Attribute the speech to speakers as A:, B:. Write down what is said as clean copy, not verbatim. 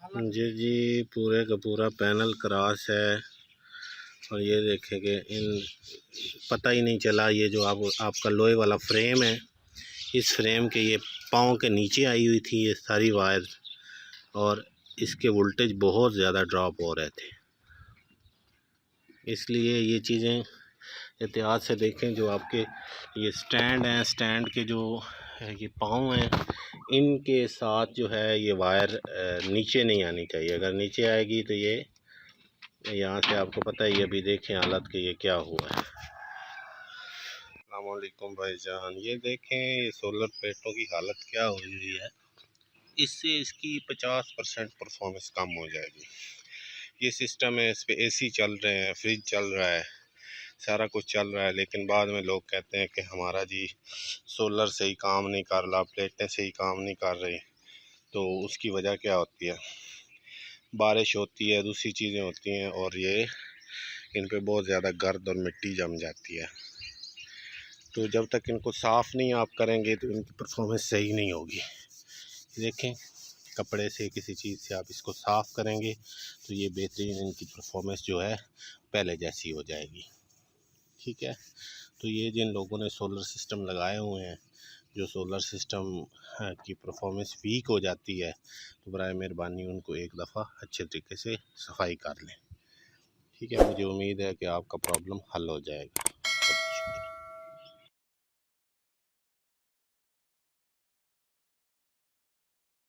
A: जी जी, पूरे का पूरा पैनल क्रॉस है। और ये देखें कि इन पता ही नहीं चला, ये जो आपका लोहे वाला फ्रेम है, इस फ्रेम के ये पाँव के नीचे आई हुई थी ये सारी वायर, और इसके वोल्टेज बहुत ज़्यादा ड्रॉप हो रहे थे। इसलिए ये चीज़ें एहतियात से देखें। जो आपके ये स्टैंड हैं, स्टैंड के जो ये पाँव हैं, इनके साथ जो है ये वायर नीचे नहीं आनी चाहिए। अगर नीचे आएगी तो ये यहाँ से आपको पता है, ये अभी देखें हालत कि ये क्या हुआ है। अस्सलाम वालेकुम भाईजान, ये देखें ये सोलर प्लेटों की हालत क्या हुई है। इससे इसकी 50% परफॉर्मेंस कम हो जाएगी। ये सिस्टम है, इस पर AC चल रहे हैं, फ्रिज चल रहा है, सारा कुछ चल रहा है, लेकिन बाद में लोग कहते हैं कि हमारा जी सोलर सही काम नहीं कर रहा, प्लेटें सही काम नहीं कर रही। तो उसकी वजह क्या होती है, बारिश होती है, दूसरी चीज़ें होती हैं, और ये इन पे बहुत ज़्यादा गर्द और मिट्टी जम जाती है। तो जब तक इनको साफ़ नहीं आप करेंगे तो इनकी परफॉर्मेंस सही नहीं होगी। देखें, कपड़े से किसी चीज़ से आप इसको साफ़ करेंगे तो ये बेहतरीन इनकी परफॉर्मेंस जो है पहले जैसी हो जाएगी। ठीक है, तो ये जिन लोगों ने सोलर सिस्टम लगाए हुए हैं, जो सोलर सिस्टम की परफॉर्मेंस वीक हो जाती है, तो बराए मेहरबानी उनको एक दफ़ा अच्छे तरीके से सफाई कर लें। ठीक है, मुझे उम्मीद है कि आपका प्रॉब्लम हल हो जाएगा।